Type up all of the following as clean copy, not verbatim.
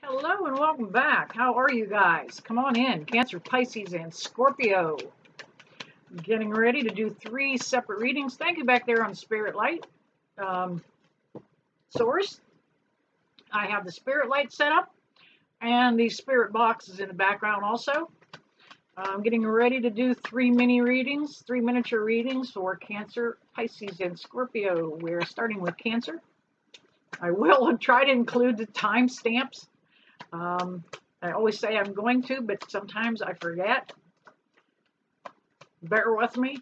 Hello and welcome back. How are you guys? Come on in. Cancer, Pisces, and Scorpio. Getting ready to do 3 separate readings. Thank you back there on Spirit Light. Source. I have the Spirit Light set up and the Spirit box is in the background also. I'm getting ready to do 3 mini readings, 3 miniature readings for Cancer, Pisces, and Scorpio. We're starting with Cancer. I will try to include the timestamps. I always say I'm going to, but sometimes I forget. Bear with me.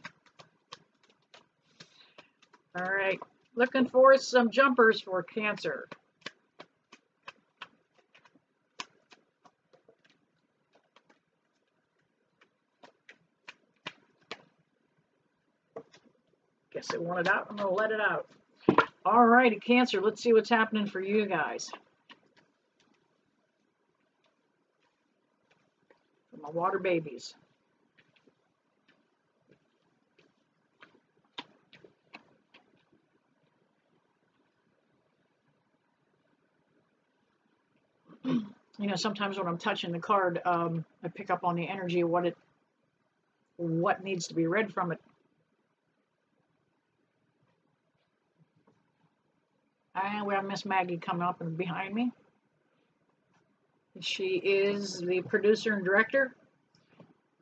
All right, looking for some jumpers for Cancer. Guess it wanted out. I'm going to let it out. All righty, Cancer, let's see what's happening for you guys. For my water babies. You know, sometimes when I'm touching the card, I pick up on the energy of what needs to be read from it. And we have Miss Maggie coming up and behind me. She is the producer and director.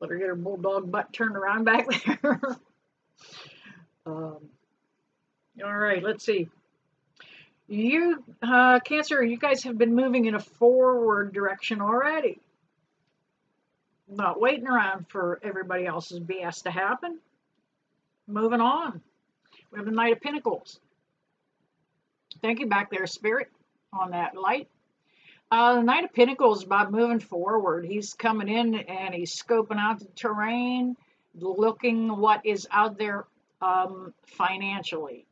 Let her get her bulldog butt turned around back there. All right, let's see. You, Cancer, you guys have been moving in a forward direction already. Not waiting around for everybody else's BS to happen. Moving on. We have the Knight of Pentacles. Thank you back there, Spirit, on that light. The Knight of Pentacles is about moving forward. He's coming in and he's scoping out the terrain, looking what is out there financially,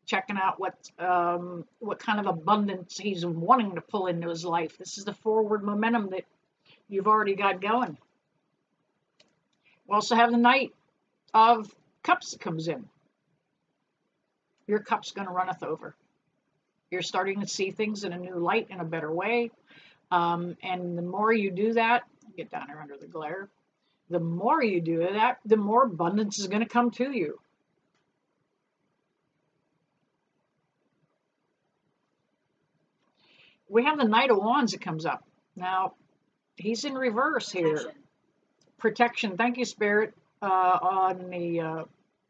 checking out what kind of abundance he's wanting to pull into his life. This is the forward momentum that you've already got going. We also have the Knight of Cups that comes in. Your cup's going to runneth over. You're starting to see things in a new light, in a better way. And the more you do that, get down here under the glare, the more you do that, the more abundance is going to come to you. We have the Knight of Wands that comes up. Now, he's in reverse here. Protection. Thank you, Spirit, on the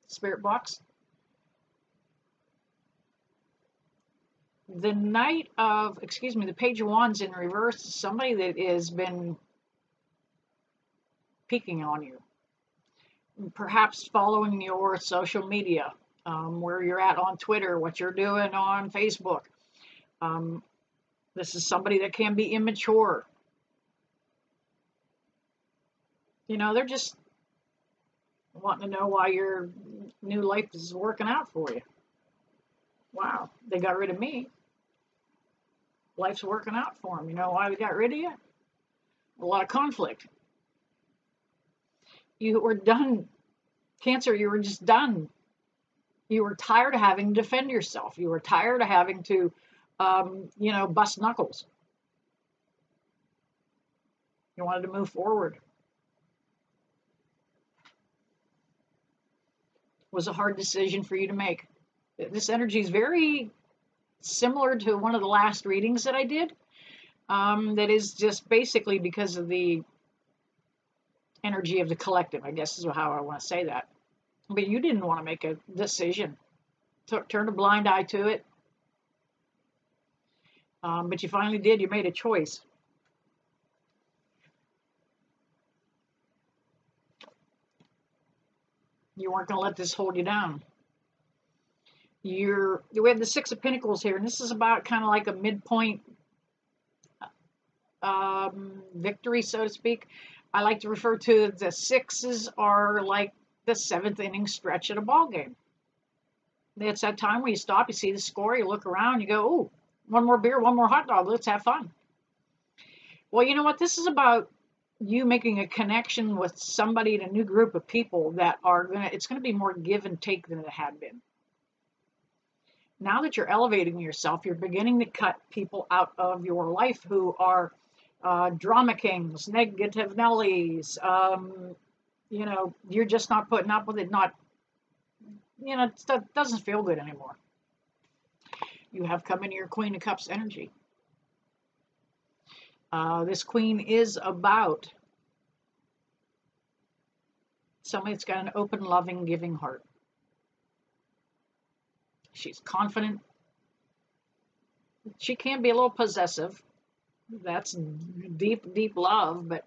Spirit box. The the Page of Wands in reverse is somebody that has been peeking on you. Perhaps following your social media, where you're at on Twitter, what you're doing on Facebook. This is somebody that can be immature. You know, they're just wanting to know why your new life is working out for you. Wow, they got rid of me. Life's working out for them. You know why we got rid of you? A lot of conflict. You were done. Cancer, you were just done. You were tired of having to defend yourself. You were tired of having to, bust knuckles. You wanted to move forward. It was a hard decision for you to make. This energy is very similar to one of the last readings that I did. That is just basically because of the energy of the collective, I guess is how I want to say that. But you didn't want to make a decision. Turn a blind eye to it. But you finally did. You made a choice. You weren't going to let this hold you down. We have the Six of Pentacles here, and this is about kind of like a midpoint victory, so to speak. I like to refer to the sixes are like the 7th inning stretch at a ball game. It's that time where you stop, you see the score, you look around, you go, ooh, one more beer, one more hot dog, let's have fun. Well, you know what? This is about you making a connection with somebody in a new group of people that are it's going to be more give and take than it had been. Now that you're elevating yourself, you're beginning to cut people out of your life who are drama kings, negative Nellies. You know, you're just not putting up with it. Not, you know, it doesn't feel good anymore. You have come into your Queen of Cups energy. This Queen is about somebody that's got an open, loving, giving heart. She's confident. She can be a little possessive. That's deep, deep love, but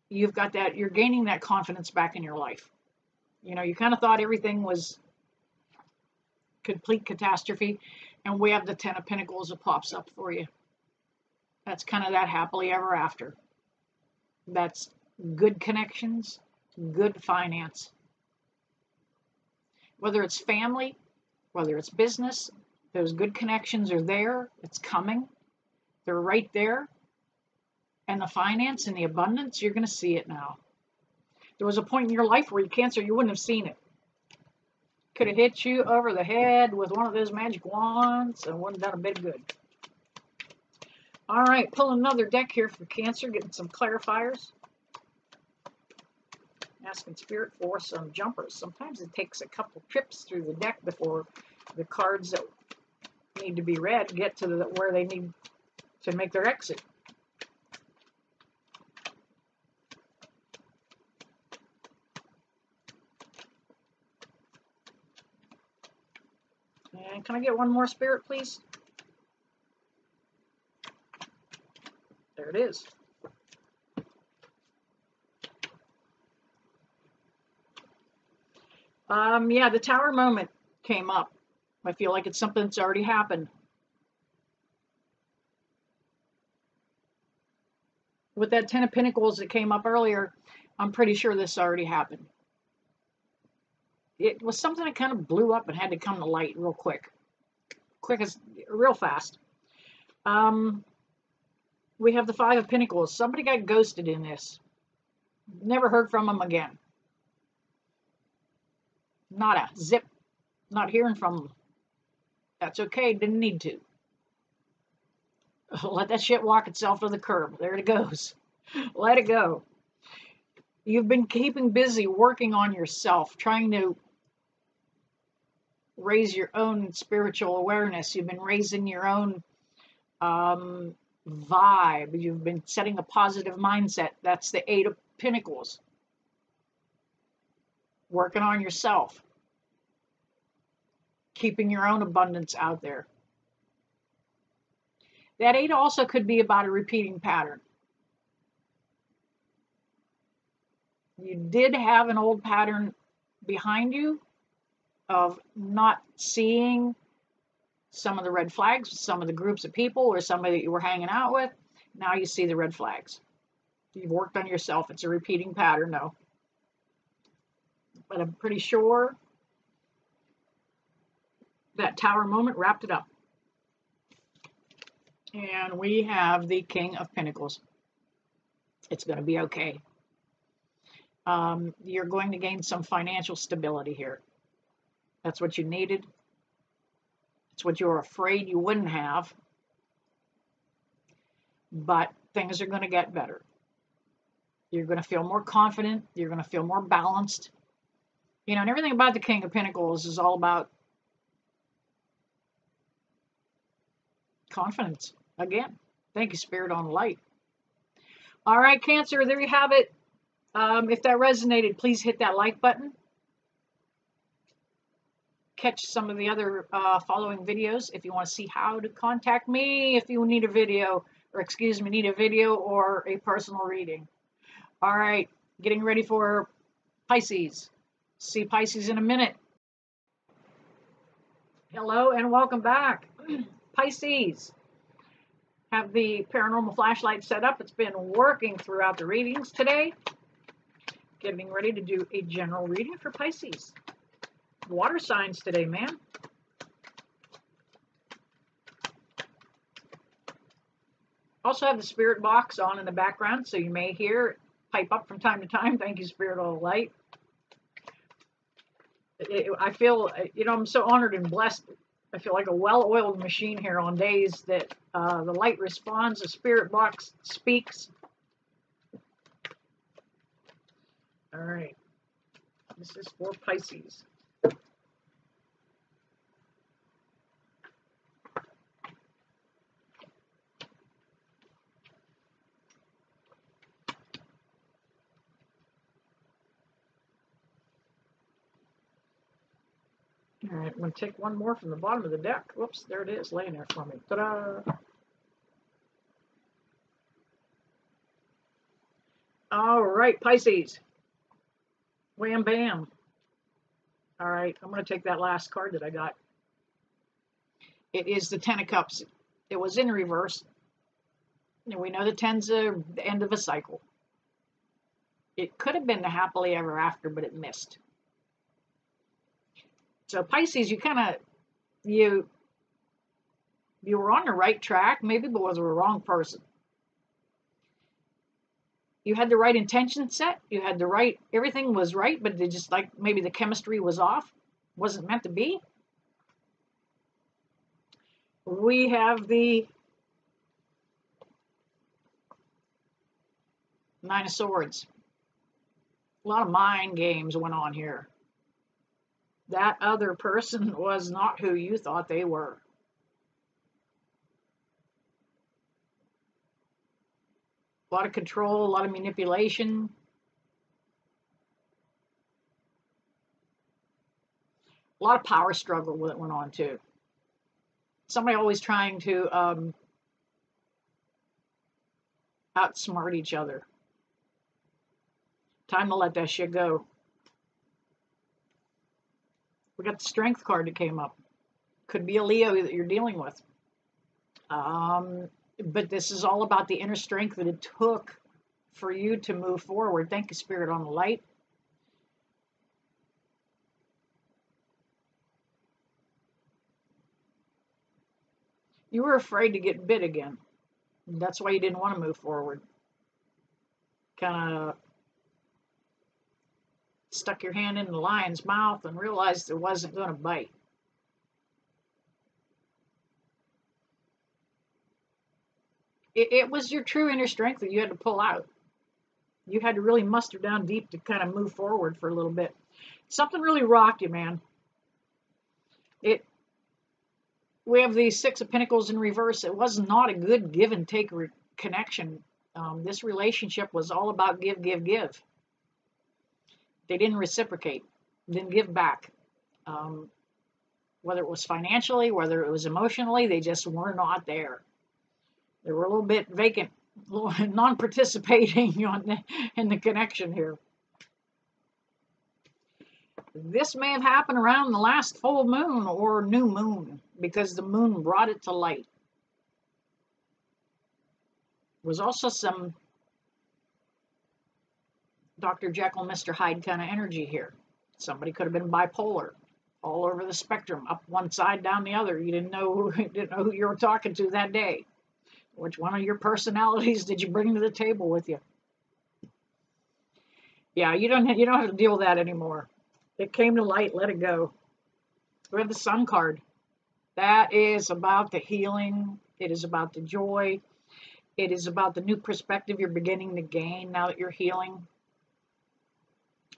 you've got that, you're gaining that confidence back in your life. You know, you kind of thought everything was complete catastrophe, and we have the Ten of Pentacles that pops up for you. That's kind of that happily ever after. That's good connections, good finance. Whether it's family, whether it's business, those good connections are there. It's coming. They're right there. And the finance and the abundance, you're going to see it now. There was a point in your life where Cancer, you wouldn't have seen it. Could have hit you over the head with one of those magic wands and wouldn't have done a bit of good. All right, pull another deck here for Cancer, getting some clarifiers. Asking Spirit for some jumpers. Sometimes it takes a couple trips through the deck before the cards that need to be read get to where they need to make their exit. And can I get one more Spirit, please? There it is. Yeah, the Tower moment came up. I feel like it's something that's already happened. With that Ten of Pentacles that came up earlier, I'm pretty sure this already happened. It was something that kind of blew up and had to come to light real quick. Real fast. We have the Five of Pentacles. Somebody got ghosted in this. Never heard from them again. Not a zip. Not hearing from them. That's okay. Didn't need to. Let that shit walk itself to the curb. There it goes. Let it go. You've been keeping busy working on yourself, trying to raise your own spiritual awareness. You've been raising your own vibe. You've been setting a positive mindset. That's the Eight of Pentacles. Working on yourself. Keeping your own abundance out there. That Eight also could be about a repeating pattern. You did have an old pattern behind you of not seeing some of the red flags, some of the groups of people or somebody that you were hanging out with. Now you see the red flags. You've worked on yourself. It's a repeating pattern, no. But I'm pretty sure that Tower moment wrapped it up. And we have the King of Pentacles. It's going to be okay. You're going to gain some financial stability here. That's what you needed. It's what you were afraid you wouldn't have. But things are going to get better. You're going to feel more confident. You're going to feel more balanced. You know, and everything about the King of Pentacles is all about confidence. Again, thank you, Spirit, on light. All right, Cancer, there you have it. If that resonated, please hit that like button. Catch some of the other following videos if you want to see how to contact me if you need a video, or excuse me, need a video or a personal reading. All right, getting ready for Pisces. See Pisces in a minute. Hello and welcome back. Pisces. Have the paranormal flashlight set up. It's been working throughout the readings today. Getting ready to do a general reading for Pisces. Water signs today, man. Also have the Spirit box on in the background, so you may hear it pipe up from time to time. Thank you, Spirit, all light. I feel, you know, I'm so honored and blessed I feel like a well-oiled machine here on days that the light responds, the spirit box speaks. All right, this is for Pisces. All right, I'm going to take one more from the bottom of the deck. Whoops, there it is, laying there for me. Ta-da! All right, Pisces. Wham bam. All right, I'm going to take that last card that I got. It is the Ten of Cups. It was in reverse. And we know the Ten's the end of a cycle. It could have been the happily ever after, but it missed. So Pisces, you were on the right track, maybe, but was the wrong person. You had the right intention set. You had the right, everything was right, but they just like maybe the chemistry was off, wasn't meant to be. We have the Nine of Swords. A lot of mind games went on here. That other person was not who you thought they were. A lot of control, a lot of manipulation. A lot of power struggle that went on too. Somebody always trying to outsmart each other. Time to let that shit go. We got the Strength card that came up. Could be a Leo that you're dealing with. But this is all about the inner strength that it took for you to move forward. Thank you, Spirit, on the light. You were afraid to get bit again. That's why you didn't want to move forward. Kind of stuck your hand in the lion's mouth and realized it wasn't going to bite. It was your true inner strength that you had to pull out. You had to really muster down deep to kind of move forward for a little bit. Something really rocked you, man. We have the Six of Pentacles in reverse. It was not a good give and take connection. This relationship was all about give, give, give. They didn't reciprocate, didn't give back. Whether it was financially, whether it was emotionally, they just were not there. They were a little bit vacant, a little non-participating in the connection here. This may have happened around the last full moon or new moon because the moon brought it to light. There was also some Dr. Jekyll, Mr. Hyde kind of energy here. Somebody could have been bipolar, all over the spectrum, up one side, down the other. You didn't know who you were talking to that day. Which one of your personalities did you bring to the table with you? Yeah, you don't have to deal with that anymore. It came to light, let it go. We have the Sun card. That is about the healing. It is about the joy. It is about the new perspective you're beginning to gain now that you're healing.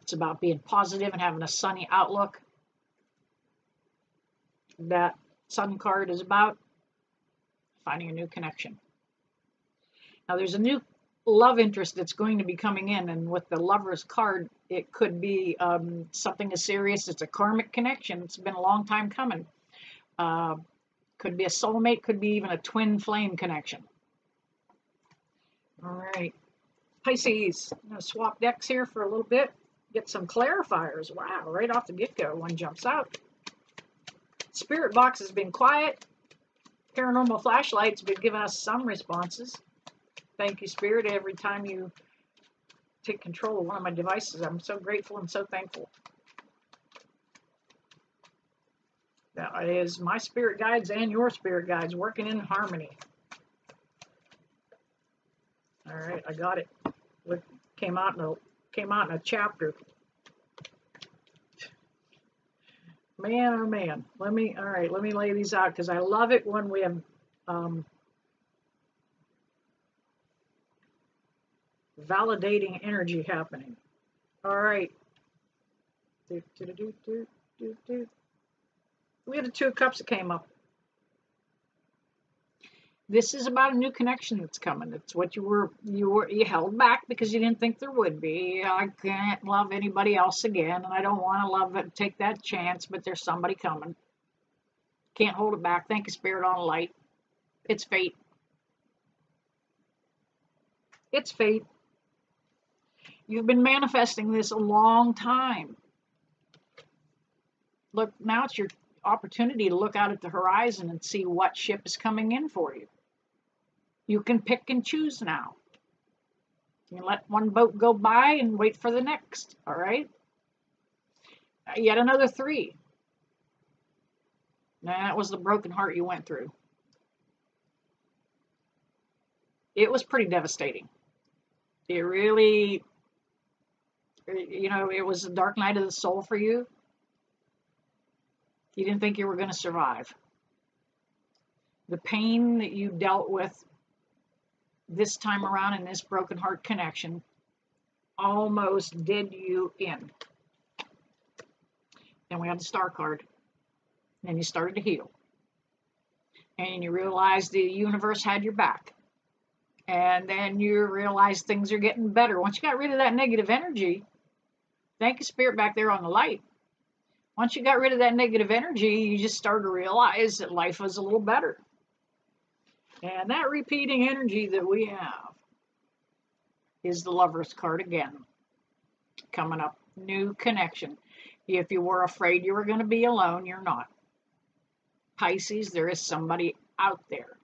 It's about being positive and having a sunny outlook. That Sun card is about finding a new connection. Now there's a new love interest that's going to be coming in, and with the Lover's card, it could be something as serious. It's a karmic connection. It's been a long time coming. Could be a soulmate, could be even a twin flame connection. All right, Pisces, I'm going to swap decks here for a little bit, get some clarifiers. Wow, right off the get-go, one jumps out. Spirit box has been quiet. Paranormal flashlight's been giving us some responses. Thank you, Spirit, every time you take control of one of my devices. I'm so grateful and so thankful. That is my spirit guides and your spirit guides working in harmony. All right, I got it. It came out in a chapter. Man, oh man. All right, let me lay these out because I love it when we have validating energy happening. All right. We had the Two of Cups that came up. This is about a new connection that's coming. It's what you held back because you didn't think there would be. I can't love anybody else again, and I don't want to love it, take that chance, but there's somebody coming. Can't hold it back. Thank you, Spirit, on light. It's fate. It's fate. You've been manifesting this a long time. Look, now it's your opportunity to look out at the horizon and see what ship is coming in for you. You can pick and choose now. You let one boat go by and wait for the next, all right? Yet another 3. Now, that was the broken heart you went through. It was pretty devastating. It really, it was a dark night of the soul for you. You didn't think you were going to survive. The pain that you dealt with this time around in this broken heart connection almost did you in. Then we had the Star card. Then you started to heal. And you realized the universe had your back. And then you realized things are getting better. Once you got rid of that negative energy, thank you, Spirit, back there on the light. Once you got rid of that negative energy, you just started to realize that life was a little better. And that repeating energy that we have is the Lover's card again. Coming up, new connection. If you were afraid you were going to be alone, you're not. Pisces, there is somebody out there.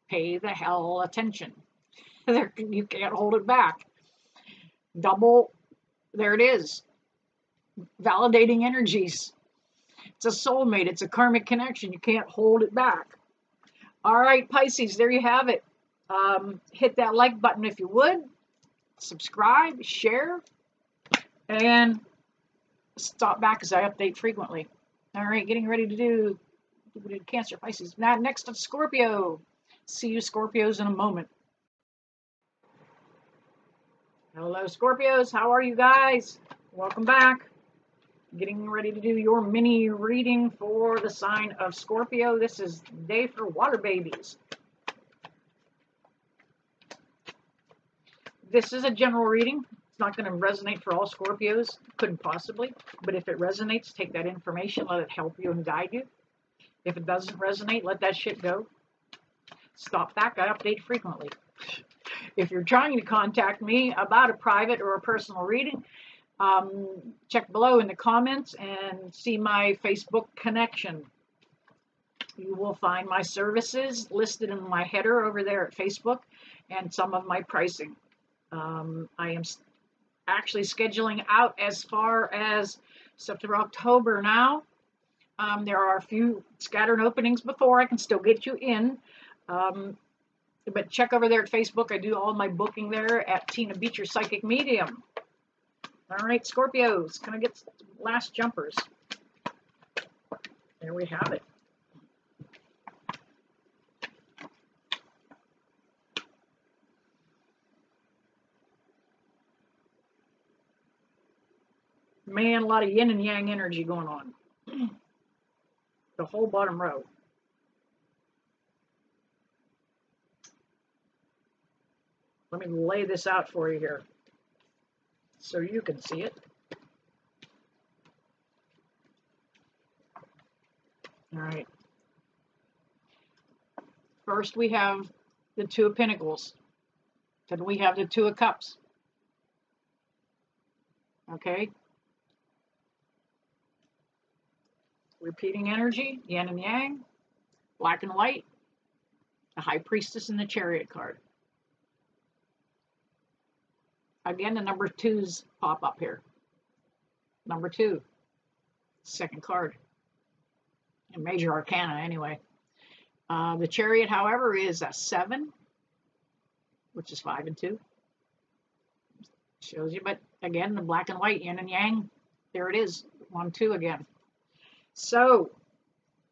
Pay the hell attention. You can't hold it back. Double, there it is. Validating energies. It's a soulmate. It's a karmic connection. You can't hold it back. All right, Pisces, there you have it. Hit that like button if you would. Subscribe, share, and stop back as I update frequently. All right, getting ready to do Cancer, Pisces. Now, next up, Scorpio. See you, Scorpios, in a moment. Hello, Scorpios. How are you guys? Welcome back. Getting ready to do your mini reading for the sign of Scorpio. This is the day for water babies. This is a general reading. It's not going to resonate for all Scorpios. Couldn't possibly. But if it resonates, take that information, let it help you and guide you. If it doesn't resonate, let that shit go. Stop back. I update frequently. If you're trying to contact me about a private or a personal reading, check below in the comments and see my Facebook connection. You will find my services listed in my header over there at Facebook and some of my pricing. I am actually scheduling out as far as September, October now. There are a few scattered openings before I can still get you in. But check over there at Facebook. I do all my booking there at Tina Beecher Psychic Medium. All right, Scorpios, can I get last jumpers? There we have it. Man, a lot of yin and yang energy going on. The whole bottom row. Let me lay this out for you here so you can see it. All right. First, we have the Two of Pentacles. Then we have the Two of Cups. Okay. Repeating energy, yin and yang, black and white, the High Priestess and the Chariot card. Again, the number 2s pop up here. Number 2, second card. In major arcana, anyway. The Chariot, however, is a 7, which is 5 and 2. Shows you, but again, the black and white, yin and yang. There it is, 1, 2 again. So,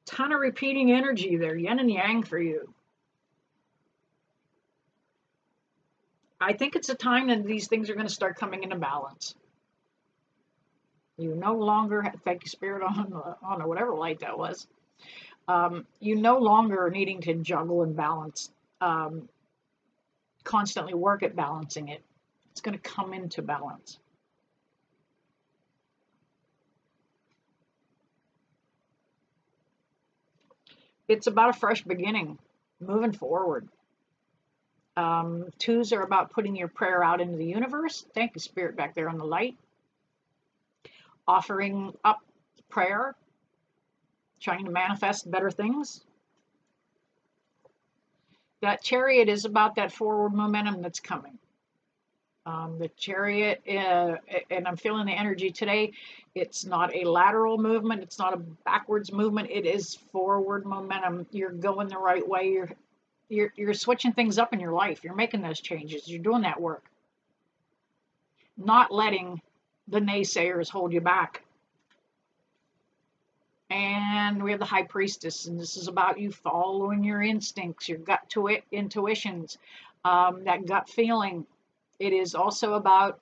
ton of repeating energy there, yin and yang for you. I think it's a time that these things are going to start coming into balance. You no longer, thank you, Spirit, on whatever light that was. You no longer are needing to juggle and balance, constantly work at balancing it. It's going to come into balance. It's about a fresh beginning, moving forward. Twos are about putting your prayer out into the universe. Thank you, Spirit, back there on the light. Offering up prayer, trying to manifest better things. That Chariot is about that forward momentum that's coming. The Chariot, and I'm feeling the energy today, it's not a lateral movement, it's not a backwards movement, it is forward momentum. You're going the right way, you're switching things up in your life, you're making those changes, you're doing that work. Not letting the naysayers hold you back. And we have the High Priestess, and this is about you following your instincts, your gut intuitions, that gut feeling. It is also about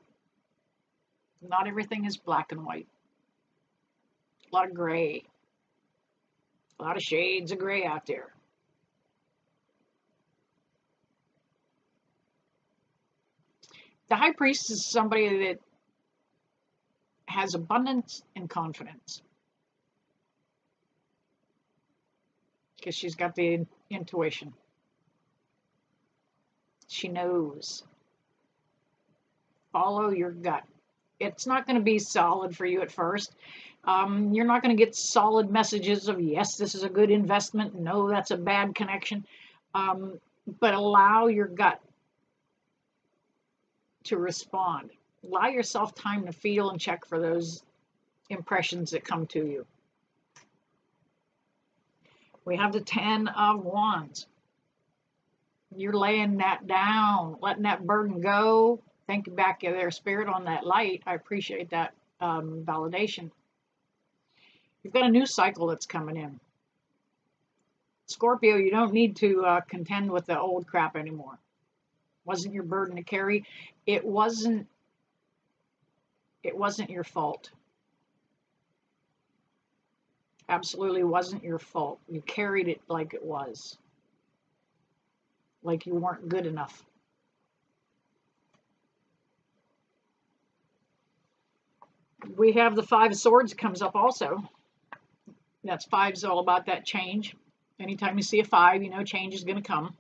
not everything is black and white. A lot of gray. A lot of shades of gray out there. The High Priestess is somebody that has abundance and confidence. Because she's got the intuition. She knows. Follow your gut. It's not going to be solid for you at first. You're not going to get solid messages of, yes, this is a good investment. No, that's a bad connection. But allow your gut to respond. Allow yourself time to feel and check for those impressions that come to you. We have the 10 of Wands. You're laying that down, letting that burden go. Thank you back there, Spirit, on that light. I appreciate that validation. You've got a new cycle that's coming in. Scorpio, you don't need to contend with the old crap anymore. Wasn't your burden to carry. It wasn't your fault. Absolutely wasn't your fault. You carried it like it was. Like you weren't good enough. We have the 5 of Swords comes up also. That's 5 is all about that change. Anytime you see a 5, you know change is going to come.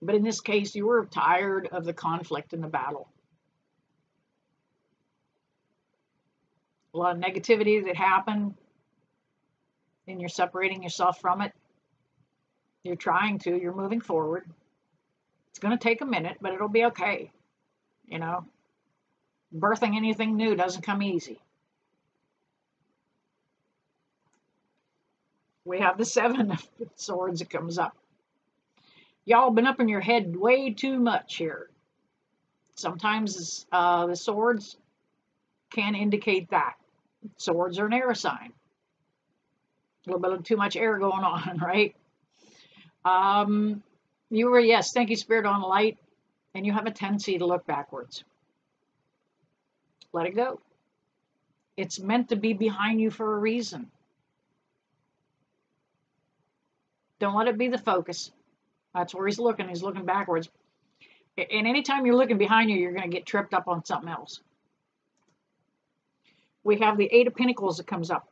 But in this case, you were tired of the conflict and the battle. A lot of negativity that happened, and you're separating yourself from it. You're trying to, you're moving forward. It's going to take a minute, but it'll be okay. You know, birthing anything new doesn't come easy. We have the 7 of Swords that comes up. Y'all been up in your head way too much here. Sometimes the swords can indicate that. Swords are an air sign. A little bit of too much air going on, right? You were, yes, thank you, Spirit, on light, and you have a tendency to look backwards. Let it go. It's meant to be behind you for a reason. Don't let it be the focus. That's where he's looking backwards. And anytime you're looking behind you, you're going to get tripped up on something else. We have the 8 of Pentacles that comes up.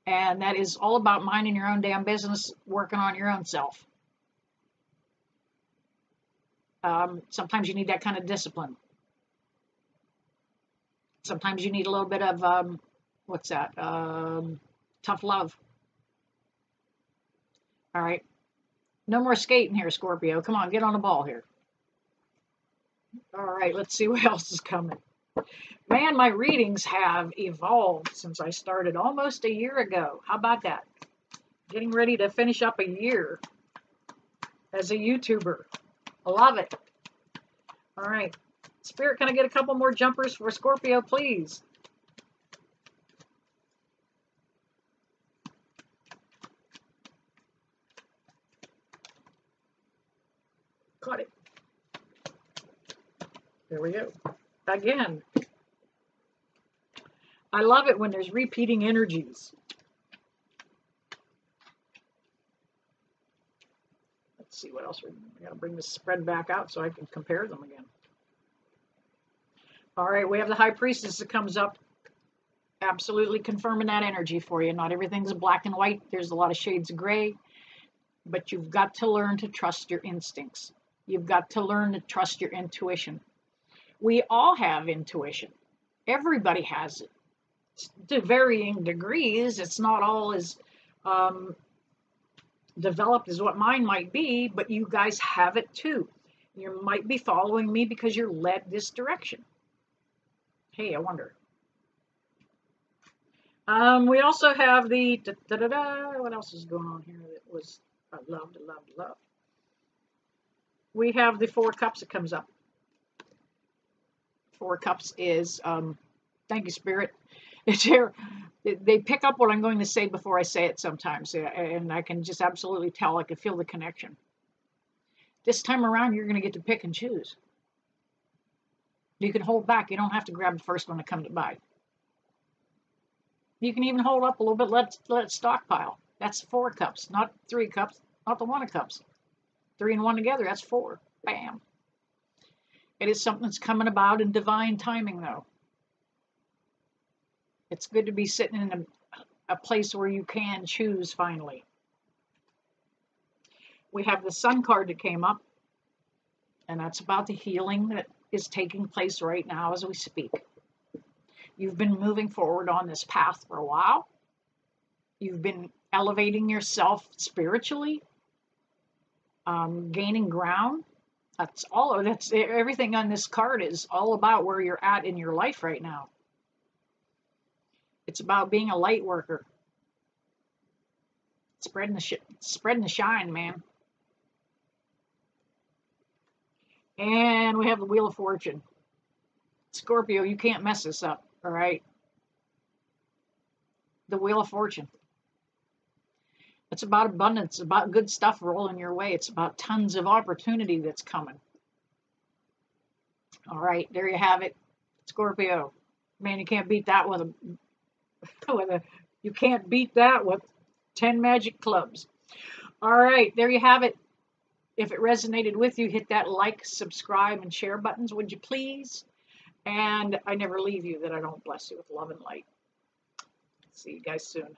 And that is all about minding your own damn business, working on your own self. Sometimes you need that kind of discipline. Sometimes you need a little bit of, tough love. All right. No more skating here, Scorpio. Come on, get on the ball here. All right, let's see what else is coming. Man, my readings have evolved since I started almost a year ago. How about that? Getting ready to finish up a year as a YouTuber. I love it. All right. Spirit, can I get a couple more jumpers for Scorpio, please? Caught it. There we go. Again, I love it when there's repeating energies. Let's see what else. I got to bring this spread back out so I can compare them again. All right, we have the High Priestess that comes up, absolutely confirming that energy for you. Not everything's black and white. There's a lot of shades of gray, but you've got to learn to trust your instincts. You've got to learn to trust your intuition. We all have intuition. Everybody has it. To varying degrees. It's not all as developed as what mine might be, but you guys have it too. You might be following me because you're led this direction. Hey, I wonder. We also have the what else is going on here that was I loved. We have the Four Cups that comes up. Four Cups is thank you, Spirit. It's here. They pick up what I'm going to say before I say it sometimes, and I can just absolutely tell. I can feel the connection. This time around, you're going to get to pick and choose. You can hold back. You don't have to grab the first one that comes by. You can even hold up a little bit, let it stockpile. That's 4 cups, not 3 cups, not the 1 of cups. 3 and 1 together, that's 4. Bam. It is something that's coming about in divine timing, though. It's good to be sitting in a place where you can choose finally. We have the Sun card that came up, and that's about the healing that is taking place right now as we speak. You've been moving forward on this path for a while. You've been elevating yourself spiritually, gaining ground. That's all. That's everything on this card is all about where you're at in your life right now. It's about being a light worker, spreading the shine, man. And we have the Wheel of Fortune. Scorpio, you can't mess this up, all right? The Wheel of Fortune. It's about abundance, it's about good stuff rolling your way. It's about tons of opportunity that's coming. All right, there you have it, Scorpio. Man, you can't beat that with you can't beat that with 10 magic clubs. All right, there you have it. If it resonated with you, hit that like, subscribe, and share buttons, would you please? And I never leave you that I don't bless you with love and light. See you guys soon.